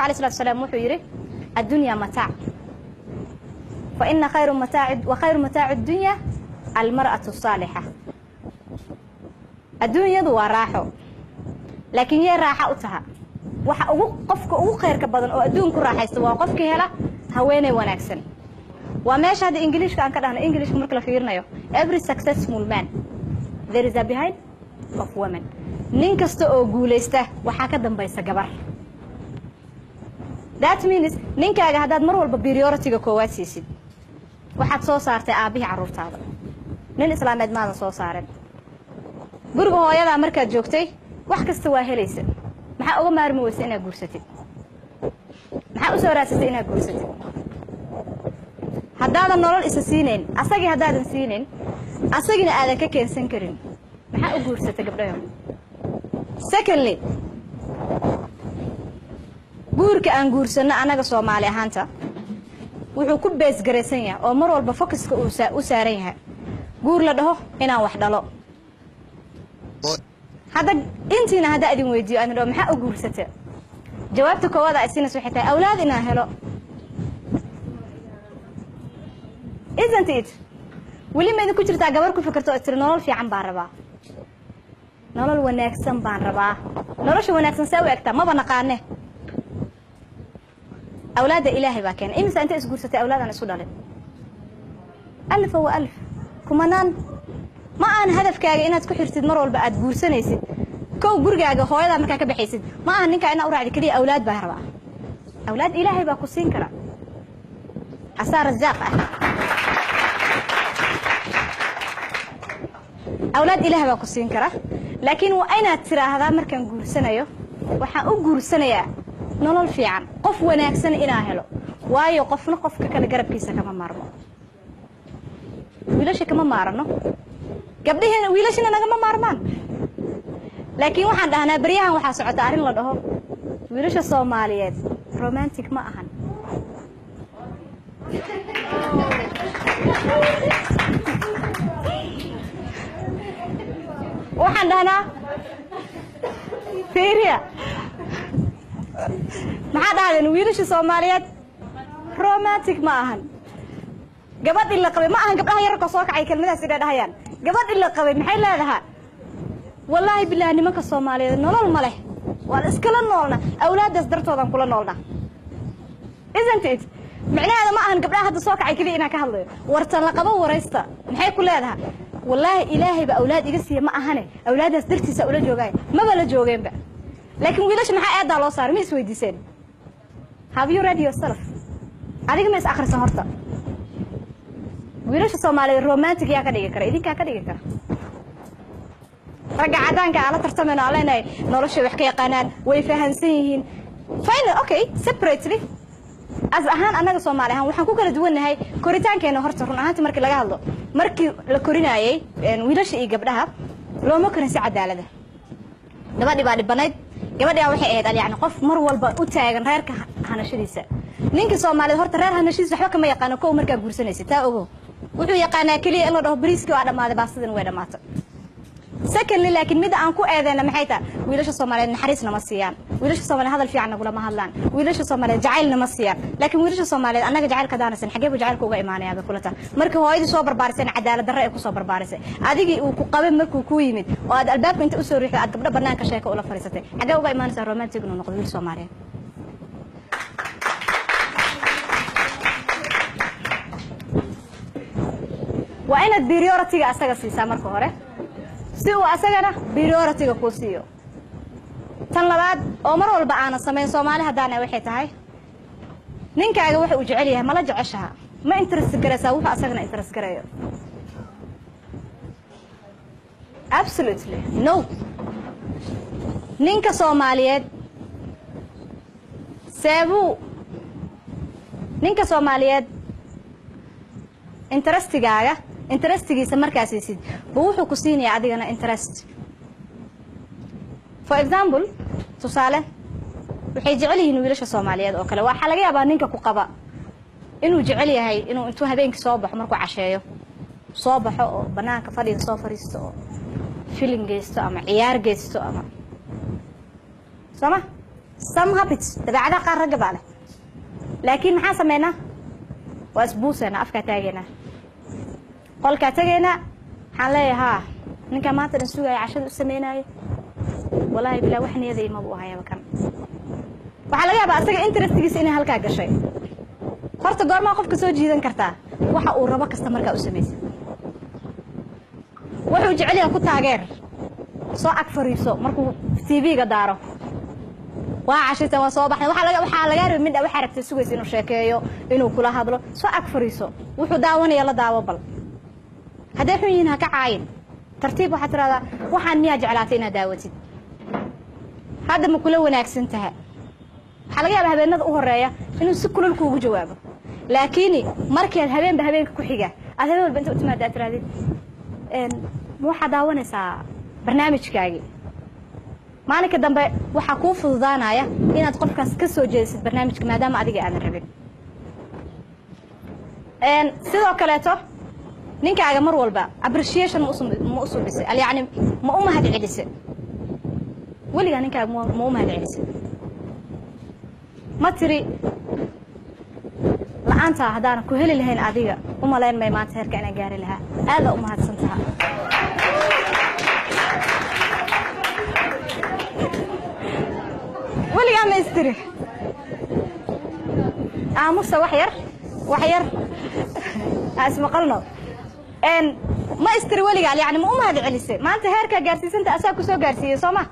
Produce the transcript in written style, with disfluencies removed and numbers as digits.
عليه الصلاة والسلام وحيره الدنيا متاع فإن خير متاع الدنيا المرأة الصالحة الدنيا ذو راحة لكن هي راحة أتها وقفك أو خير كبدن أو الدنيا كل راحة يستوى وقفك هلا هويني ونكسن وماش هذا إنجليش كان كده أنا إنجليش مركلا فيرنا يو every successful man there is a behind of women نينكست أو جولسته وحكدم بيس جبر that means نينك هذا مرور ببريورتي كواسيسي waxaad soo saartay aabihi carruurtaada nin islaameed maadan soo saarin guriga hooyada markaad joogtay wax kasta waa helaysa maxaa uga maarmi weysa inaad guursatid maxaa u soo raadsatay inaad guursatid haddaadan nolol isa siinayn asagii haddaadan siinayn asagina aadan ka keensan karin maxaa u guursatay gabdhayo secondly guurka aan guursanno anaga Soomaali ahaanta wuxuu ku bees gareysan yahay oo mar walba focuska uu saaran yahay guur la dhaho inaan wax dhalo hada intiina hada adin weydiyo aan dhaho maxaa u guursatay jawaabta koowaad ay siinayso waxay tahay awlaad inaan helo isn't it wali ma idin ku jirtaa gabar ku fikirto oo tir nolol fiican baan rabaa nolol wanaagsan baan rabaa nolosha wanaagsan saa u egtaa maba naqaane أولاد إلهي باكين إمتى أنت إسقورستي أولادنا سودالين ألف وألف كمانان ما أنا هدف كاجي إنها تكون حرتي مرة والبعد جورسنا يصير كو برجع هواي ما كان بحيسد ما أنا نك أنا أورع كذي أولاد بهربا أولاد إلهي باكوسين كرا أسار الزاقة أولاد إلهي باكوسين كرا لكن وأين ترى هذا مركن جورسنا يو وحقوق جورسنا يا nolol fiican qof wanaagsan inaa helo waayo qofna qofka kala garabkiisa kama maarmo wiilasha kama maarno gabdhaheena wiilashina nagama maarmaan laakiin waxaan dhahnaa bariyahan waxa socota arin la dhaho wiilasha Soomaaliyeed romantic ma ahan waxaan dhahnaa fiiriya maxaa dhahayeen wiilasha Soomaaliyeed romantic ma ahan gabadh ila qabay ma ahan gabdhaha yarka soo kacay kelmadaas ila dhahayaan gabadh ila qabay maxay leedahay wallahi billahi nimanka Soomaaliyeed nolol ma leh waan iskala noolna awlaadaas dartoodan kula noolna isn't it macnaheedu ma ahan gabdhaha hadda soo kacay kaliya inaan ka hadlayo wartan la qabo waraysta maxay ku leedahay wallahi ilaahay ba awlaad iga siiya ma ahane awlaadaas dartiisa ula joogay ma la joogeenba لكن ويلاش maxaa aad loo saaray mis weydiiseen have you read yourself adiga ma is akhrisan horta wiilasha Soomaaliyeed romantic yaa ka dhigi kara idinka ka dhigi kara raga cadaanka ala tartamana aleenay nolosha wax ka yaqaanaan way fahansan yihiin fine okay separately as ahaan anaga Soomaali ahaan waxaan ku kala duwanahay koritaankeena horta run ahaantii markii laga hadlo markii la korinayay wiilasha iyo gabdhaha looma korin si cadaalad ah gabadhi baa dhibanayd gabadha waxay ahayd yani qof mar walba u taagan reerka hanashadiisa ninka Soomaaliyeed horta reer hanashadiisa waxba kama yaqaan oo markaa guursanaysa taa ogo wuxuu yaqaanaa kaliya in la dhaho bariiska waa dhamaaday baastadan way dhamaatay secondly laakiin mid aan ku eedeena maxay tahay wiilasha Soomaaliyeed naxariisna ma siiyaan wiilasha Soomaaliyeed hadal fiican nagula ma hadlaan wiilasha Soomaaliyeed jacaylna ma siiyaan laakiin wiilasha Soomaaliyeed anaga jacaylka daanasan xagee buu jacaylka uga imaanayaa kulata markii hooyadii soo barbaarisay cadaalad darro ay ku soo barbaarisay adigii uu ku qabay markuu ku yimid oo aad albaabka inta u soo riixday aad gabdha banaanka sheeko ula fariisatay xagee uga imaanaysaa romantic inuu noqdo wiil Soomaaliyeed waa inaad priority-ga asaga siisaa marka hore si uu asagana priority-ga ku siiyo tan labaad oo mar walba aan sameyn Soomaali hadana waxay tahay ninkaaga waxa uu jecel yahay mala jeceshaha ma interest garaysaa wuxuu asagana interest garayo absolutely no ninka Soomaaliyeed seebu ninka Soomaaliyeed interestigiisa markaas siisid wuxuu ku siinayaa adigana interest for example tusaale waxay jecel yihiin wiilasha Soomaaliyeed oo kale waxa laga yaabaa ninka ku qaba inuu jecel yahay inuu intuu habeenkii soo baxo markuu casheeyo soo baxo oo banaanka fadhiyo soo fariisto oo film geysto ama ciyaar geysto ama sama some habits dabeecadaha qaar ragga baa leh laakiin maxaan sameynaa waa isbuusana afkaa taageynaa qolkaa tagaynaa waxaan leeyahay ninka maanta dhan sugaya cashada u sameynaayo walaahi bilaa wax niyaday ma buu hayaba kan waxaa laga yaabaa asaga interestigiisa inay halkaa gashay horta goormaa qofka soo jiidan kartaa waxa uu rabo kasta markaa u samaysa wuxuu jecel yahay ku taageer soo ag fariiso markuu TV-ga daaro waa cashita waa soo baxay waxaa laga rabay midda waxa aragtay sugaysa inuu sheekeeyo inuu kula hadlo soo ag fariiso wuxuu daawanaya la daawo bal haddii xun yihiin ha ka caayin tartiib waxaad tiraahdaa waxaan miyaa jeclaatay inaad daawatid hadda ma kula wanaagsan tahay waxaa laga yaabaa habeenada u horeeya inuu si kulul kuugu jawaabo laakiin markaad habeenka ku xiga aad habeen walba inta u timaado aad tirahdid ma waxaad daawanaysaa barnaamijkaagii maalinka dambe waxaa kuu fududaanaya inaad qofkaas ka soo jeedisid barnaamijka maadaama adiga aadan rabin sidoo kaleeto ninkaaga mar walba appreciation ma u subisay yani ma u mahad celisay weligaa ninkaaga ma u mahad celisay ma tiri la'aanta haddaan ku heli lahayn adiga u malayn may maanta heerka inaan gaari lahaa aad u mahadsan tahay weligaa ma istiri aamusa wax yar asmaqalno ما استري ولي قال يعني ما هذا علسة ما أنت هيرك جالسين أنت أساك وسوق جالسين صوما